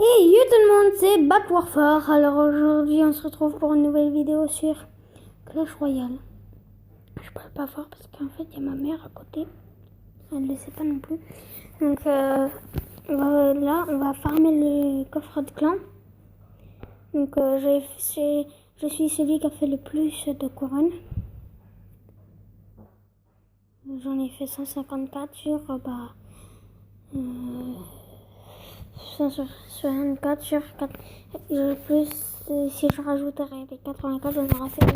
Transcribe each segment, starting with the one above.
Et yo tout le monde, c'est Bat Warfare. Alors aujourd'hui on se retrouve pour une nouvelle vidéo sur Clash Royale. Je parle pas fort parce qu'en fait il y a ma mère à côté. Elle ne le sait pas non plus. Donc là on va farmer le coffre de clan. Donc je suis celui qui a fait le plus de couronnes. J'en ai fait 154 sur 164 sur 4. Plus si je rajouterais les 84, j'en aurais fait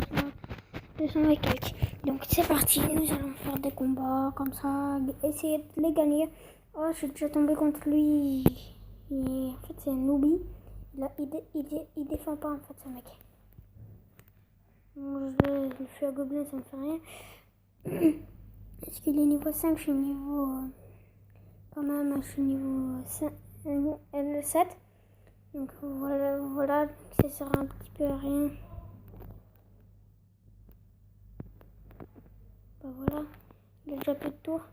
200 et quelques. Donc c'est parti, nous allons faire des combats comme ça, essayer de les gagner. Oh, je suis déjà tombé contre lui. En fait, c'est un newbie. Il défend pas en fait, ce mec. Moi, je suis à gobelin, ça me fait rien. Est-ce qu'il est niveau 5? Je suis niveau. Quand même, je suis niveau 7. Donc voilà, ça sert un petit peu à rien. Bah voilà, il a déjà plus de tours.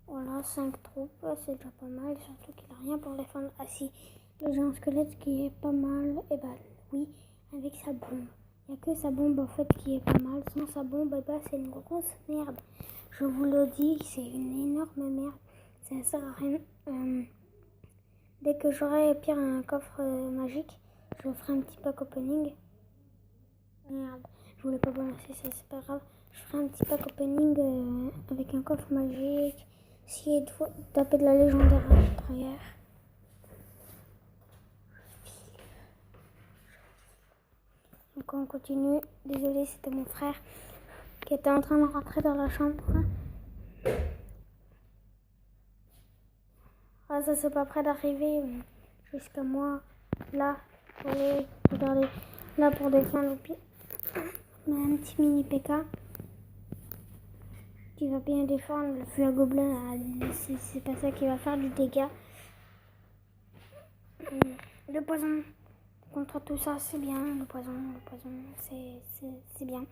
Voilà, 5 troupes, c'est déjà pas mal, surtout qu'il a rien pour défendre. Ah si, le géant squelette qui est pas mal, et bah oui, avec sa bombe. Il n'y a que sa bombe en fait qui est pas mal, sans sa bombe, et bah c'est une grosse merde. Je vous le dis, c'est une énorme merde, ça sert à rien. Dès que j'aurai pire un coffre magique, je ferai un petit pack opening. Merde, je voulais pas balancer ça, c'est pas grave. Je ferai un petit pack opening avec un coffre magique. Essayez de taper de la légendaire à l'intérieur. Donc on continue. Désolé, c'était mon frère qui était en train de rentrer dans la chambre. Ah, ça c'est pas près d'arriver jusqu'à moi. Là, allez, regardez. Là pour défendre le pied. Un petit mini PK qui va bien défendre le feu à gobelin. C'est pas ça qui va faire du dégât. Le poison contre tout ça, c'est bien. Le poison, c'est bien.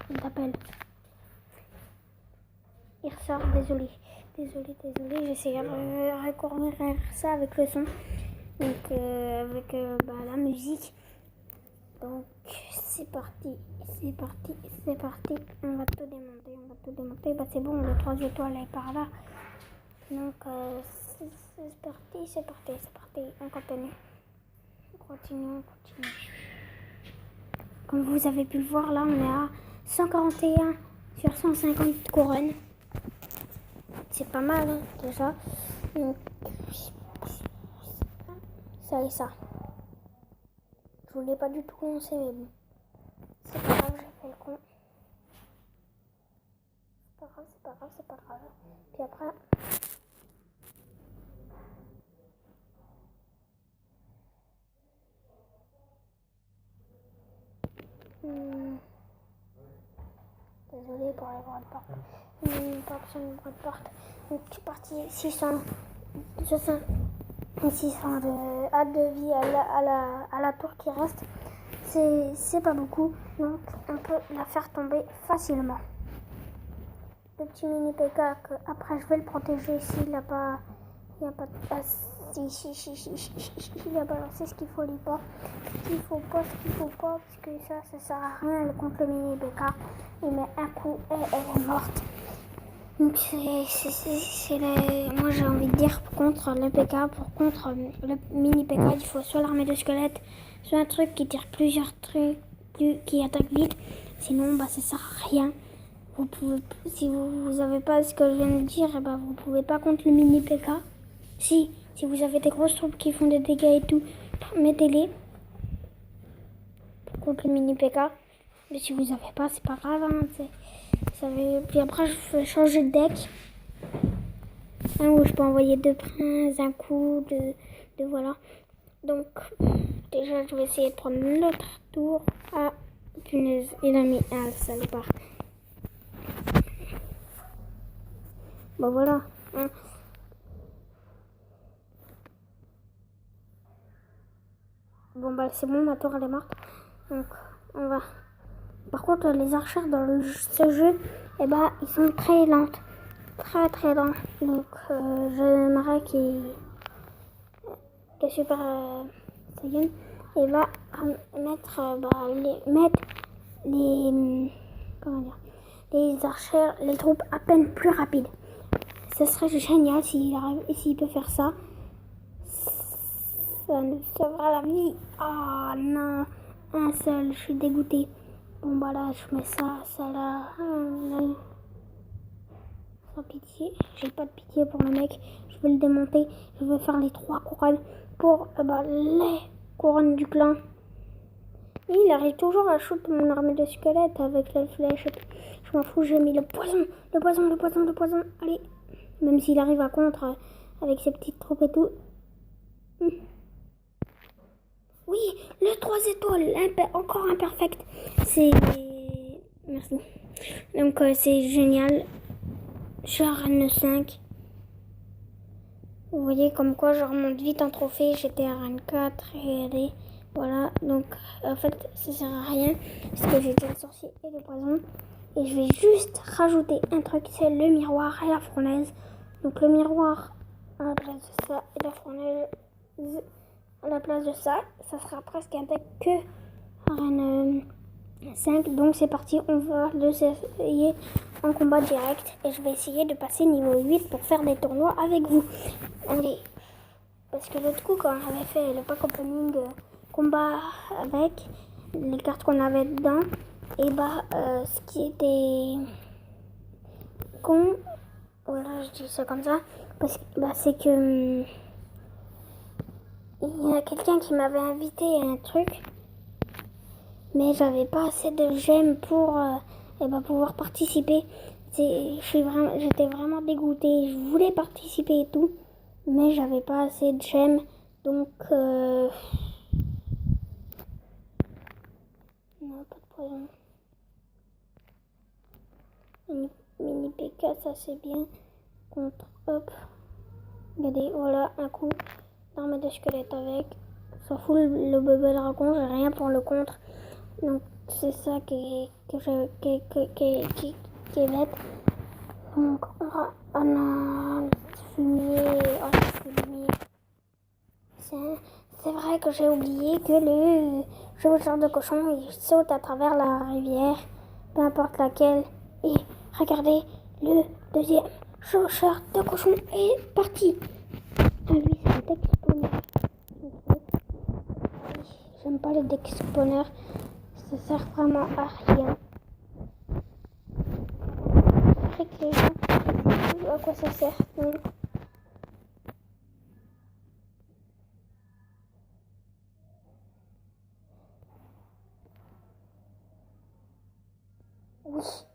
Il t'appelle. Il ressort, désolé, j'essaie de recourir à ça avec le son, donc avec la musique. Donc c'est parti, on va tout démonter, bah c'est bon, le 3 étoiles est par là. Donc c'est parti, on continue. Comme vous avez pu le voir, là on est à 141 sur 150 couronnes. C'est pas mal hein, déjà. Donc, ça et ça. Je voulais pas du tout lancer, mais bon. C'est pas grave, j'ai fait le con. C'est pas grave. Puis après. Désolé pour les bruits de porte. Pas besoin de bruit de porte. Donc je suis parti 600 de vie à la tour qui reste. C'est pas beaucoup, donc on peut la faire tomber facilement. Le petit mini PK que après je vais le protéger s'il n'a pas. Il n'y a pas de place. Il a balancé ce qu'il faut pas. Ce qu'il faut pas, parce que ça sert à rien contre le mini PK. Il met un coup et elle est morte. Donc moi j'ai envie de dire contre le PK, contre le mini PK, il faut soit l'armée de squelettes, soit un truc qui tire plusieurs trucs, qui attaque vite. Sinon ça sert à rien. Vous pouvez, si vous avez pas ce que je viens de dire, vous pouvez pas contre le mini PK. Si vous avez des grosses troupes qui font des dégâts et tout, mettez-les contre le mini PK. Mais si vous avez pas, c'est pas grave. Puis après, je vais changer de deck. Où je peux envoyer 2 princes, un coup, de voilà. Donc, déjà, je vais essayer de prendre l'autre tour. Ah, punaise, il a mis un salopard. Voilà. bah c'est bon, ma tour elle est morte. Donc on va. Par contre, les archères dans ce jeu, eh ben, ils sont très lentes. Très très lents. Donc j'aimerais que Super Saiyan il va mettre les comment dire les archères, les troupes à peine plus rapides. Ce serait génial s'il peut faire ça. Ça nous sauvera la vie. Ah non, un seul, je suis dégoûtée. Bon bah là, je mets ça là. Sans pitié, j'ai pas de pitié pour le mec. Je vais le démonter. Je vais faire les 3 couronnes pour les couronnes du clan. Et il arrive toujours à shoot mon armée de squelettes avec la flèche. Je m'en fous, j'ai mis le poison. Allez, même s'il arrive à contre avec ses petites troupes et tout. Oui, le 3 étoiles, encore imperfect. C'est... Merci. Donc c'est génial. Je suis à Rang 5. Vous voyez comme quoi je remonte vite en trophée. J'étais à Rang 4 et allez, voilà. Donc en fait ça sert à rien parce que j'ai déjà le sorcier et le poison. Et je vais juste rajouter un truc, c'est le miroir et la fournaise. Donc le miroir à la place de ça et la fournaise à la place de ça, ça sera presque un deck que Rang 5. Donc c'est parti, on va l'essayer en combat direct et je vais essayer de passer niveau 8 pour faire des tournois avec vous. Allez, parce que l'autre coup quand on avait fait le pack opening combat avec les cartes qu'on avait dedans, et ce qui était con, voilà je dis ça comme ça, parce que c'est que il y a quelqu'un qui m'avait invité à un truc, mais j'avais pas assez de gemmes pour pouvoir participer. J'étais vraiment dégoûtée. Je voulais participer et tout, mais j'avais pas assez de gemmes. Donc non, pas de poison. Mini PK, ça c'est bien. Contre, hop. Regardez, voilà un coup d'armée de squelette avec. Ça fout le bébé dragon, j'ai rien pour le contre. Donc c'est ça qui est bête. Donc on va le fumier. C'est vrai que j'ai oublié que le chevaucheur de cochon il saute à travers la rivière, peu importe laquelle. Et regardez, le deuxième chevaucheur de cochon est parti. Ah lui c'est un deck spawner. J'aime pas les deck spawners. Ça sert vraiment à rien. Après que les gens, à quoi ça sert? Oui.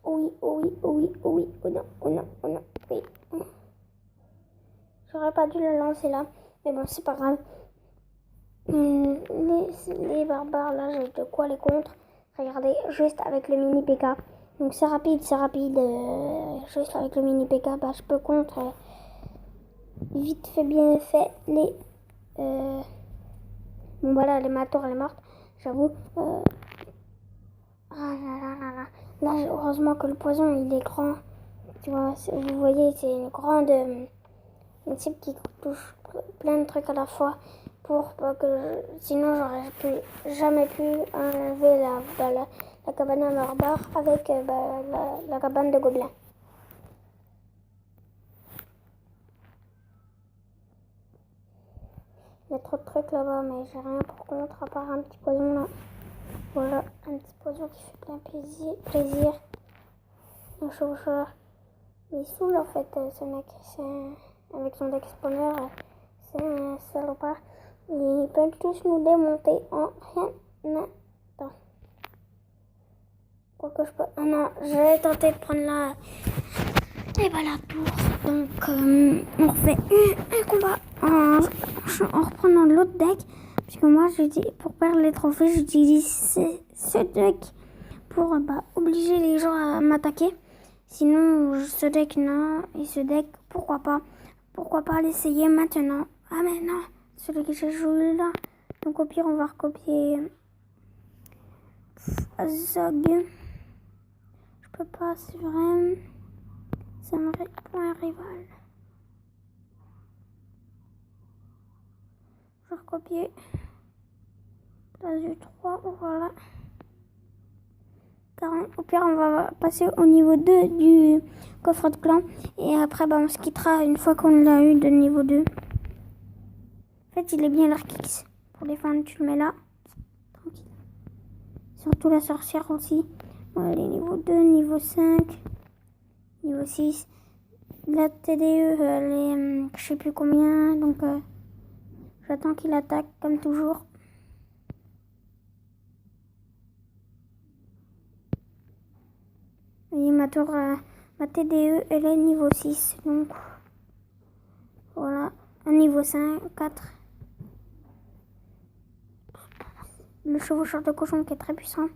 Oh non, oui. J'aurais pas dû le lancer là, mais bon, c'est pas grave. Les barbares là, j'ai de quoi les contre. Regardez, juste avec le mini PK. Donc c'est rapide. Juste avec le mini PK, je peux contre vite fait, bien fait les. Bon voilà, ma tour elle est morte, j'avoue. Là, heureusement que le poison il est grand. Tu vois, vous voyez, c'est une grande type qui touche plein de trucs à la fois pour pas que sinon j'aurais jamais pu enlever la cabane à barbare avec la cabane de gobelins. Il y a trop de trucs là-bas, mais j'ai rien pour contre à part un petit poison là. Voilà, un petit poison qui fait plein plaisir. Un chauffeur. Mais il saoule en fait ce mec. Avec son deck spawner, c'est un salopard. Ils peuvent tous nous démonter en rien. Attends. Quoi que je peux. Ah non, je vais tenter de prendre la tour. Donc on refait un combat en reprenant l'autre deck. Parce que moi, pour perdre les trophées, j'utilise ce deck pour obliger les gens à m'attaquer. Sinon, ce deck, non. Et ce deck, pourquoi pas l'essayer maintenant. Ah mais non, celui que j'ai joué là, Donc au pire, on va recopier Azog. Je peux pas, c'est vrai. Ça me pour un rival. Je vais recopier. Place du 3, voilà. Au pire, on va passer au niveau 2 du coffre de clan. Et après, on se quittera une fois qu'on l'a eu de niveau 2. En fait, il est bien l'Arkix. Pour défendre, tu le mets là. Tranquille. Surtout la sorcière aussi. Voilà, les niveaux 2, niveau 5, niveau 6. La TDE, elle est je sais plus combien. Donc, j'attends qu'il attaque comme toujours. Et ma tour, ma TDE, elle est niveau 6. Donc, voilà. Un niveau 5, 4. Le chevaucheur de cochon qui est très puissant.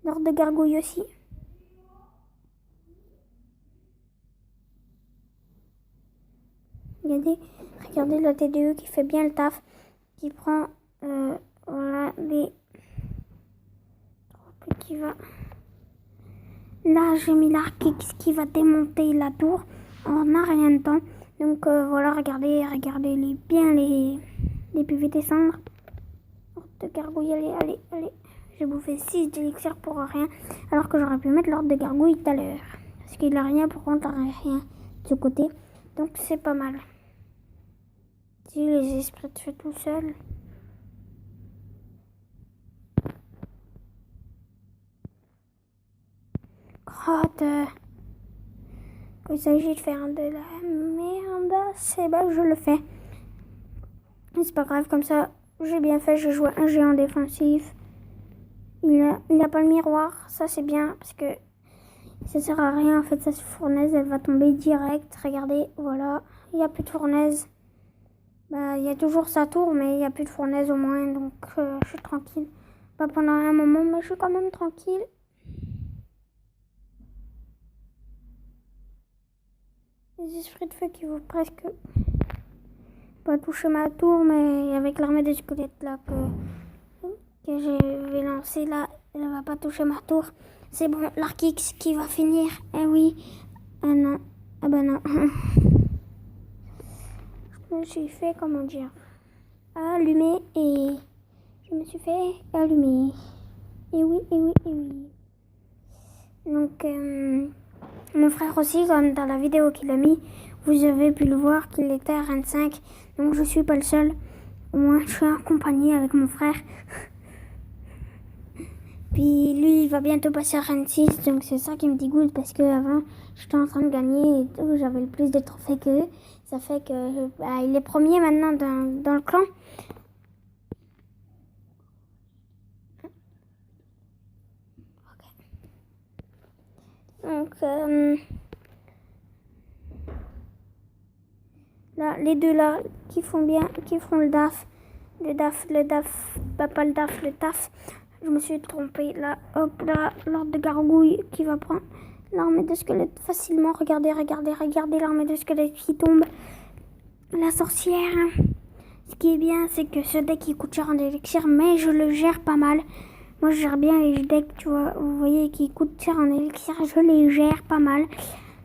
L'ordre de gargouille aussi. Regardez la TDE qui fait bien le taf. Qui prend voilà les troupes qui va. Là j'ai mis l'Arkix qui va démonter la tour en un rien de temps. Donc voilà, regardez bien les PV descendre. L'ordre de gargouille, allez. J'ai bouffé 6 d'élixir pour rien. Alors que j'aurais pu mettre l'ordre de gargouille tout à l'heure. Parce qu'il a rien, par contre, il n'a rien de ce côté. Donc c'est pas mal. Si les esprits de feu tout seul. Crotte. Quand il s'agit de faire de la merde, c'est bah je le fais. C'est pas grave, comme ça, j'ai bien fait, j'ai joué un géant défensif. Il a pas le miroir, ça c'est bien, parce que ça sert à rien, en fait, sa fournaise, elle va tomber direct. Regardez, voilà, il n'y a plus de fournaise. Bah, il y a toujours sa tour, mais il n'y a plus de fournaise au moins, donc je suis tranquille. Pas pendant un moment, mais je suis quand même tranquille. Les esprits de feu qui vont presque pas toucher ma tour, mais avec l'armée des squelettes là que je vais lancer là, elle va pas toucher ma tour. C'est bon, l'Arkix qui va finir. Eh oui. Ah non. Ah bah non. Je me suis fait, comment dire, allumer et je me suis fait allumer. Et oui. Donc, mon frère aussi, comme dans la vidéo qu'il a mis, vous avez pu le voir qu'il était à Rennes 5. Donc, je suis pas le seul. Au moins, je suis accompagné avec mon frère. Puis lui, il va bientôt passer à Rennes 6, donc c'est ça qui me dégoûte parce que avant, j'étais en train de gagner et tout, j'avais le plus de trophées qu'eux. Ça fait que il est premier maintenant dans le clan. Okay. Donc là, les deux là qui font le DAF, pas le DAF, le TAF. Je me suis trompée là, hop là, l'ordre de gargouille qui va prendre l'armée de squelettes facilement. Regardez l'armée de squelettes qui tombe. La sorcière. Ce qui est bien, c'est que ce deck il coûte cher en élixir, mais je le gère pas mal. Moi je gère bien les decks, tu vois, vous voyez, qui coûtent cher en élixir, je les gère pas mal.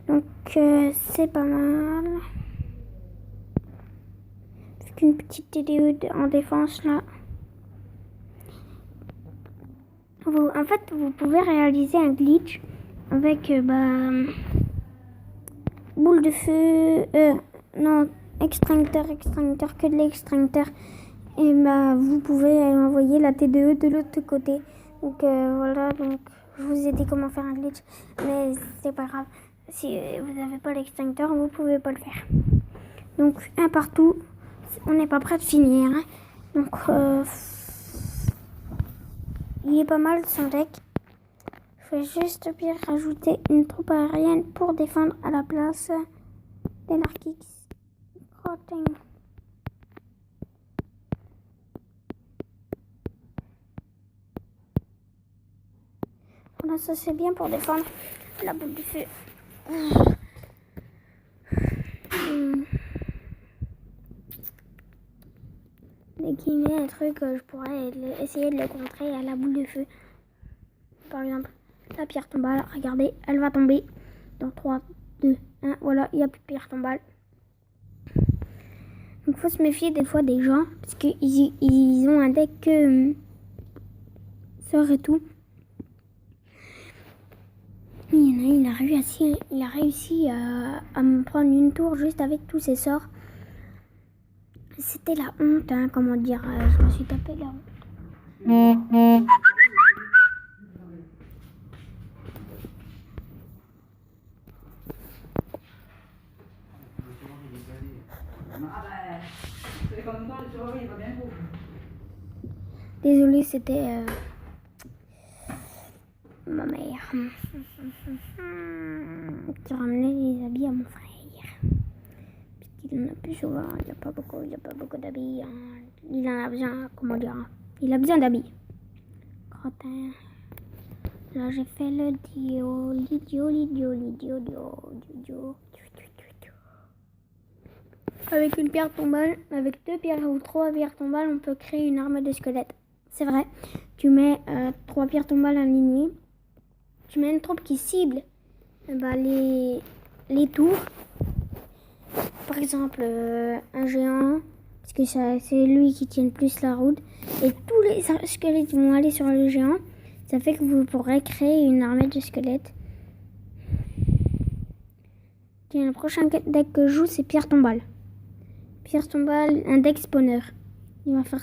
Donc c'est pas mal. Avec une petite TDE en défense là. En fait, vous pouvez réaliser un glitch avec boule de feu, non, extincteur, que de l'extincteur. Et vous pouvez envoyer la TDE de l'autre côté. Donc voilà, donc je vous ai dit comment faire un glitch, mais c'est pas grave. Si vous n'avez pas l'extincteur, vous pouvez pas le faire. Donc un partout, on n'est pas prêt de finir. Hein. Donc il est pas mal son deck. Je vais juste bien rajouter une troupe aérienne pour défendre à la place de l'Arkix. Voilà, ça c'est bien pour défendre la boule de feu. met un truc, je pourrais essayer de le contrer à la boule de feu. Par exemple, la pierre tombale, regardez, elle va tomber dans 3, 2, 1, voilà, il n'y a plus de pierre tombale. Donc il faut se méfier des fois des gens, parce qu'ils ont un deck sort et tout. Il y en a un, il a réussi à me prendre une tour juste avec tous ses sorts. C'était la honte, hein, comment dire, je me suis tapé la honte. Désolée, c'était ma mère qui ramenait les habits à mon frère. Il en a plus souvent, il n'y a pas beaucoup d'habits. Hein. Il en a besoin, comment dire, il a besoin d'habits. Crottin. Là, j'ai fait l'idiot. Avec une pierre tombale, avec 2 pierres ou 3 pierres tombales, on peut créer une armée de squelettes. C'est vrai. Tu mets 3 pierres tombales alignées. Tu mets une troupe qui cible les tours. Par exemple, un géant, parce que c'est lui qui tient le plus la route. Et tous les squelettes vont aller sur le géant. Ça fait que vous pourrez créer une armée de squelettes. Tiens, le prochain deck que je joue, c'est pierre tombale. Pierre tombale, un deck spawner. Il va faire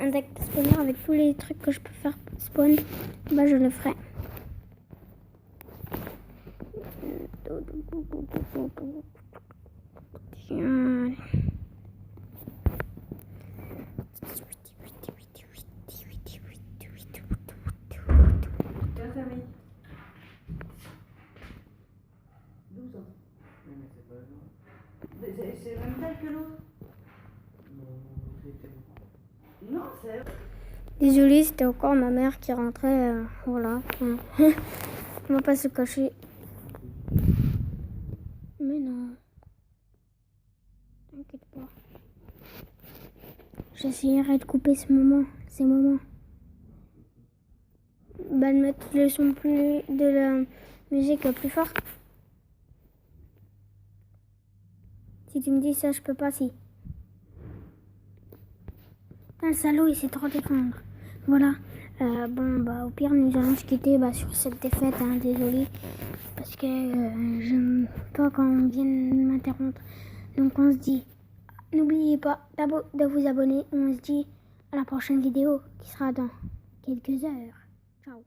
un deck spawner avec tous les trucs que je peux faire spawn. Bah, je le ferai. Tiens. C'est la même taille que l'autre. Non, c'est... Désolée, c'était encore ma mère qui rentrait. Voilà. On va pas se cacher. Mais non. T'inquiète pas. J'essayerai de couper ces moments. Bah, de mettre le son de la musique plus fort. Si tu me dis ça, je peux pas, si. Putain, le salaud, il sait trop défendre. Voilà. Bon, bah, au pire, nous allons se quitter sur cette défaite. Hein, désolé. Parce que je n'aime pas quand on vient m'interrompre. Donc, on se dit, n'oubliez pas de vous abonner. On se dit à la prochaine vidéo qui sera dans quelques heures. Ciao.